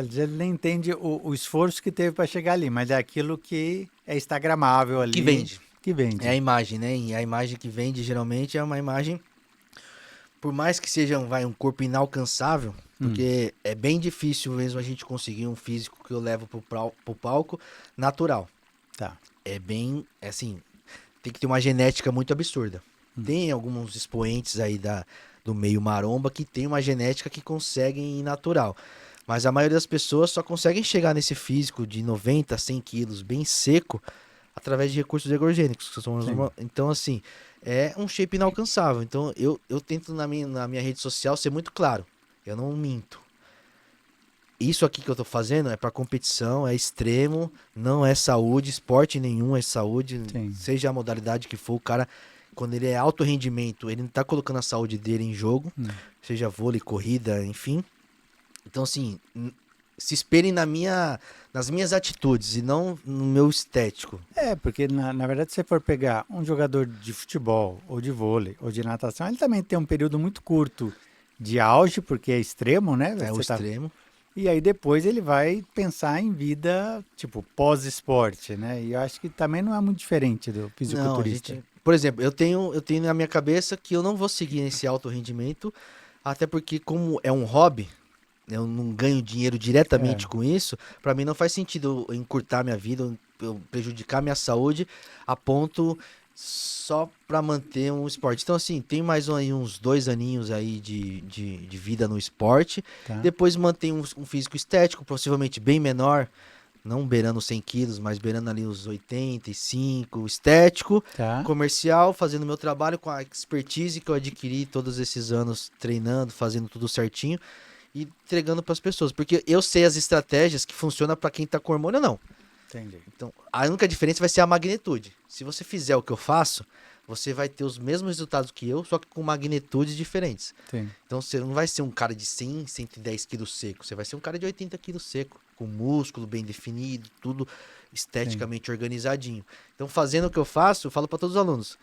Ele nem entende o esforço que teve para chegar ali, mas é aquilo que é instagramável Que ali, vende. que É a vende. imagem, né? E a imagem que vende geralmente é uma imagem, por mais que seja um corpo inalcançável, Hum, porque é bem difícil mesmo a gente conseguir um físico que eu levo pro palco natural. tá. É bem, assim, tem que ter uma genética muito absurda. Hum. Tem alguns expoentes aí do meio maromba que tem uma genética que conseguem ir natural. Mas a maioria das pessoas só conseguem chegar nesse físico de 90, 100 quilos, bem seco, através de recursos ergogênicos. Sim. Então, assim, é um shape inalcançável. Então, eu tento na minha rede social ser muito claro. Eu não minto. Isso aqui que eu tô fazendo é para competição, é extremo, não é saúde, esporte nenhum é saúde, Sim. seja a modalidade que for, o cara, quando ele é alto rendimento, ele não tá colocando a saúde dele em jogo, Hum. seja vôlei, corrida, enfim. Então, assim, se esperem nas minhas atitudes e não no meu estético. É, porque na verdade, se você for pegar um jogador de futebol, ou de vôlei, ou de natação, ele também tem um período muito curto de auge, porque é extremo, né? É o Você tá... extremo. E aí depois ele vai pensar em vida, tipo, pós-esporte, né? E eu acho que também não é muito diferente do Não, a fisiculturista. gente. Por exemplo, eu tenho na minha cabeça que eu não vou seguir esse alto rendimento, até porque, como é um hobby, eu não ganho dinheiro É, diretamente com isso, pra mim não faz sentido eu encurtar minha vida, eu prejudicar minha saúde a ponto só pra manter um esporte. Então, assim, tem mais aí uns 2 aninhos aí de vida no esporte, tá, depois mantém um físico estético, possivelmente bem menor, não beirando 100 quilos, mas beirando ali os 85, estético, tá. comercial, fazendo meu trabalho com a expertise que eu adquiri todos esses anos treinando, fazendo tudo certinho e entregando para as pessoas, porque eu sei as estratégias que funcionam para quem tá com hormônio ou não. Entendi. Então, a única diferença vai ser a magnitude. Se você fizer o que eu faço, você vai ter os mesmos resultados que eu, só que com magnitudes diferentes. Sim, Então, você não vai ser um cara de 100, 110 quilos seco, você vai ser um cara de 80 quilos seco, com músculo bem definido, tudo sim. esteticamente organizadinho. Então, fazendo o que eu faço, eu falo para todos os alunos,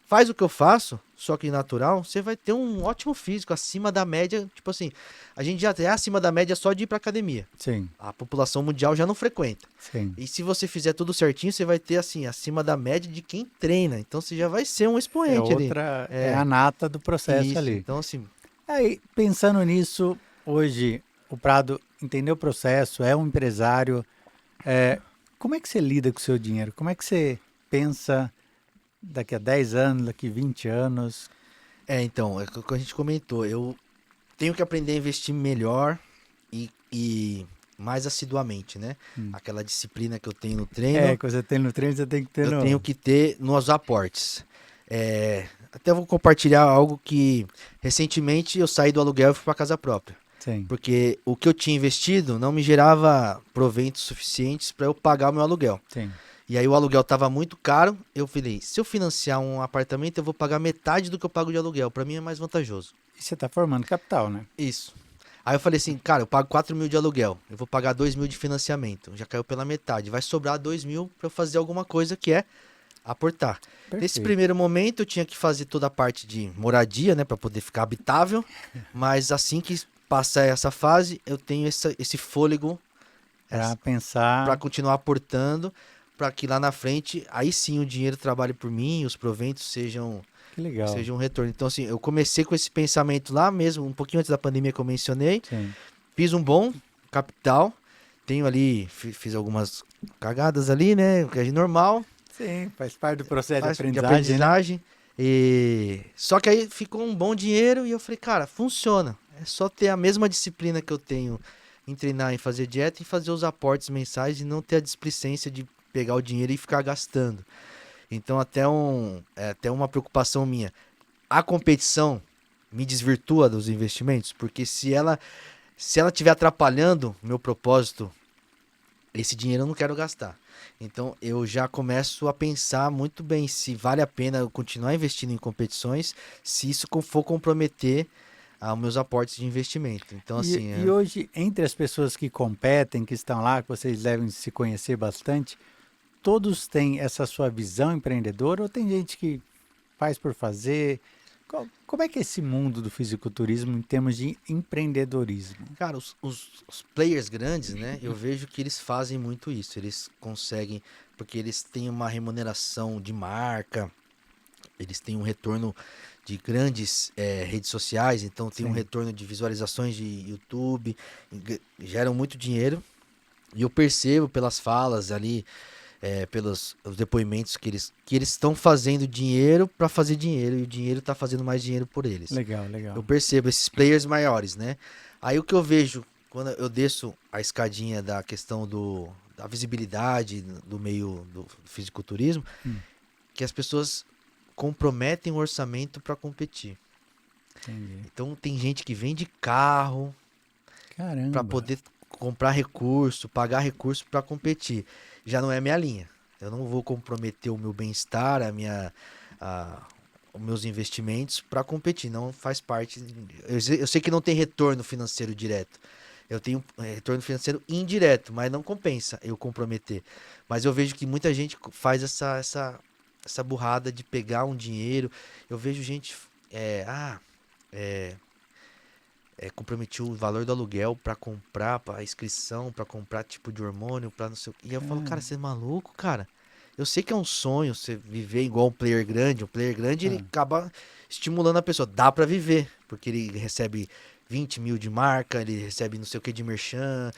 faz o que eu faço, só que natural, você vai ter um ótimo físico, acima da média. Tipo assim, a gente já é acima da média só de ir pra academia. Sim, A população mundial já não frequenta. sim. E se você fizer tudo certinho, você vai ter assim, acima da média de quem treina. Então você já vai ser um É expoente ali. outra, é É, a nata do processo isso. ali. Então, assim, Aí, pensando nisso, hoje o Prado entendeu o processo, é um empresário. É, como é que você lida com o seu dinheiro? Como é que você pensa daqui a 10 anos, daqui a 20 anos? então, é o que a gente comentou. Eu tenho que aprender a investir melhor e mais assiduamente, né? Hum. Aquela disciplina que eu tenho no É, treino, que você tem no treino, você tem que ter eu tenho no. que ter nos aportes. Até vou compartilhar algo que recentemente eu saí do aluguel e fui para casa própria. Sim, Porque o que eu tinha investido não me gerava proventos suficientes para eu pagar o meu aluguel. sim. E aí o aluguel estava muito caro. Eu falei, se eu financiar um apartamento, eu vou pagar metade do que eu pago de aluguel. Para mim é mais vantajoso. E você está formando capital, né? Isso. Aí eu falei assim, cara, eu pago 4 mil de aluguel. Eu vou pagar 2 mil de financiamento. Já caiu pela metade. Vai sobrar 2 mil para eu fazer alguma coisa que é aportar. Nesse Perfeito. primeiro momento eu tinha que fazer toda a parte de moradia, né, para poder ficar habitável, mas assim que passar essa fase, eu tenho esse fôlego Para para pensar, continuar aportando, para que lá na frente, aí sim o dinheiro trabalhe por mim, os proventos que legal. sejam um retorno. Então assim, eu comecei com esse pensamento lá mesmo, um pouquinho antes da pandemia que eu mencionei, Sim, fiz um bom capital, tenho ali, fiz algumas cagadas ali, né, que é normal, sim, faz parte do processo de faz de aprendizagem, né? aprendizagem. E só que aí ficou um bom dinheiro e eu falei, cara, funciona. É só ter a mesma disciplina que eu tenho em treinar, em fazer dieta e fazer os aportes mensais e não ter a displicência de pegar o dinheiro e ficar gastando. Então até uma preocupação minha. A competição me desvirtua dos investimentos, porque se ela estiver atrapalhando meu propósito, esse dinheiro eu não quero gastar. Então eu já começo a pensar muito bem se vale a pena eu continuar investindo em competições, se isso for comprometer os meus aportes de investimento. Então, assim, E hoje, entre as pessoas que competem, que estão lá, que vocês devem se conhecer bastante, todos têm essa sua visão empreendedora ou tem gente que faz por fazer? Como é que é esse mundo do fisiculturismo em termos de empreendedorismo? Cara, os players grandes, né? Eu vejo que eles fazem muito isso. Eles conseguem, porque eles têm uma remuneração de marca, eles têm um retorno de grandes redes sociais, então tem um Sim, retorno de visualizações de YouTube, geram muito dinheiro. E eu percebo pelas falas ali, pelos os depoimentos que eles estão fazendo dinheiro para fazer dinheiro e o dinheiro está fazendo mais dinheiro por eles. legal, Eu legal. percebo esses players maiores, né? Aí o que eu vejo quando eu desço a escadinha da questão da visibilidade do meio do fisiculturismo, Hum, que as pessoas comprometem o orçamento para competir. entendi. Então tem gente que vende carro para Caramba. poder comprar recurso, pagar recurso para competir. Já não é minha linha. Eu não vou comprometer o meu bem-estar, a- os meus investimentos para competir. Não faz parte. Eu sei que não tem retorno financeiro direto. Eu tenho retorno financeiro indireto, mas não compensa eu comprometer. Mas eu vejo que muita gente faz essa burrada de pegar um dinheiro. Eu vejo gente. É, comprometi o valor do aluguel pra comprar, pra inscrição, pra comprar tipo de hormônio, pra não sei o quê. E eu falo, cara, Cara, você é maluco, cara? Eu sei que é um sonho você viver igual um player grande. Um player grande, ele ah, acaba estimulando a pessoa. Dá pra viver, porque ele recebe 20 mil de marca, ele recebe não sei o que de merchan,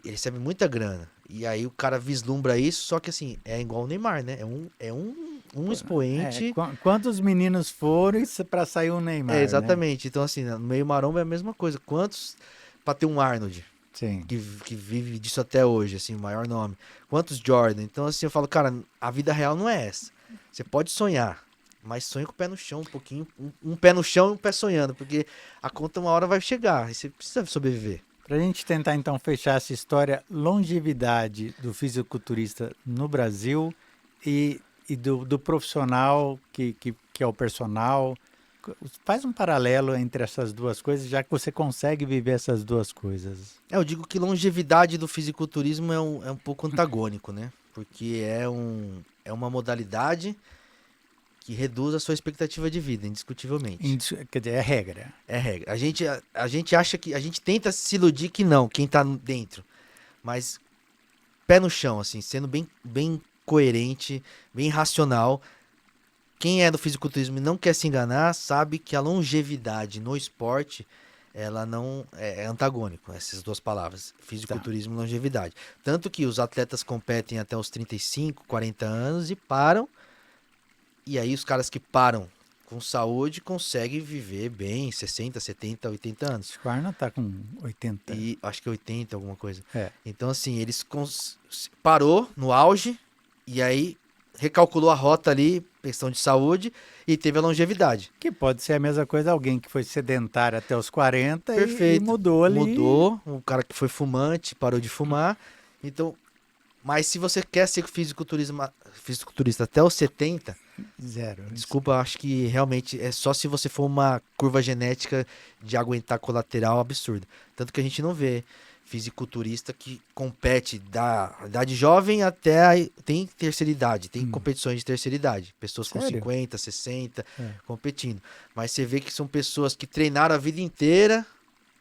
ele recebe muita grana. E aí o cara vislumbra isso, só que assim, é igual o Neymar, né? Um expoente. quantos meninos foram para sair o É, Neymar, né? exatamente. Então, assim, no meio maromba é a mesma coisa. Quantos pra ter um Arnold? Sim. Que vive disso até hoje, assim, o maior nome. Quantos Jordan? Então, assim, eu falo, cara, a vida real não é essa. Você pode sonhar, mas sonha com o pé no chão um pouquinho. Um pé no chão e um pé sonhando, porque a conta uma hora vai chegar e você precisa sobreviver. Para a gente tentar então fechar essa história, longevidade do fisiculturista no Brasil e do profissional que é o personal. Faz um paralelo entre essas duas coisas, já que você consegue viver essas duas coisas. Eu digo que longevidade do fisiculturismo é um pouco antagônico, né? Porque é uma modalidade que reduz a sua expectativa de vida, indiscutivelmente. Quer dizer, é regra. É regra. A gente acha que. A gente tenta se iludir que não, quem tá dentro. Mas pé no chão, assim, sendo bem coerente, bem racional. Quem é do fisiculturismo e não quer se enganar, sabe que a longevidade no esporte, ela não é antagônico, essas duas palavras, Tá. fisiculturismo e longevidade. Tanto que os atletas competem até os 35, 40 anos e param, e aí os caras que param com saúde conseguem viver bem 60, 70, 80 anos. Acho que o Arnold tá com 80. E acho que 80, alguma coisa. É. Então, assim, parou no auge e aí recalculou a rota ali, questão de saúde, e teve a longevidade. Que pode ser a mesma coisa, alguém que foi sedentário até os 40 e Perfeito. mudou ali. Mudou, um cara que foi fumante, parou de fumar. Então, mas se você quer ser fisiculturista até os 70, Zero. desculpa, acho que realmente é só se você for uma curva genética de aguentar colateral absurda. Tanto que a gente não vê fisiculturista que compete da idade jovem até tem terceira idade, tem competições de terceira idade, pessoas com Sério? 50, 60 É. competindo. Mas você vê que são pessoas que treinaram a vida inteira,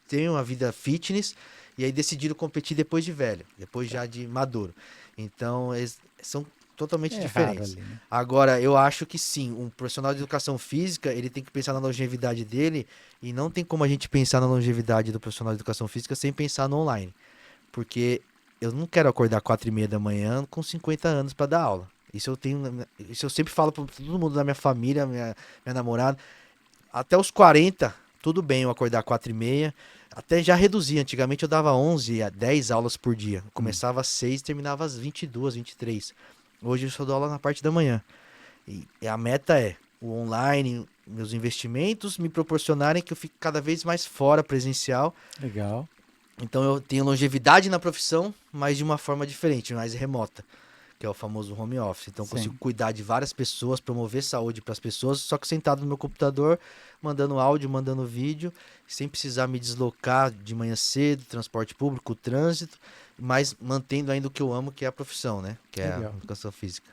têm uma vida fitness e aí decidiram competir depois de velho, depois já de maduro. Então, eles são totalmente É raro diferentes. ali, né? Agora, eu acho que sim, um profissional de educação física, ele tem que pensar na longevidade dele e não tem como a gente pensar na longevidade do profissional de educação física sem pensar no online. Porque eu não quero acordar 4:30 da manhã com 50 anos para dar aula. Isso eu sempre falo para todo mundo da minha família, minha namorada. Até os 40, tudo bem eu acordar 4:30. Até já reduzi. Antigamente eu dava 11 a 10 aulas por dia. Começava às 6 e terminava às 22, 23. Hoje eu só dou aula na parte da manhã. E a meta é o online, meus investimentos me proporcionarem que eu fique cada vez mais fora presencial. Legal. Então eu tenho longevidade na profissão, mas de uma forma diferente, mais remota, que é o famoso home office. Então eu consigo Sim. cuidar de várias pessoas, promover saúde para as pessoas, só que sentado no meu computador, mandando áudio, mandando vídeo, sem precisar me deslocar de manhã cedo, transporte público, trânsito, mas mantendo ainda o que eu amo, que é a profissão, né? Que é a Legal. educação física.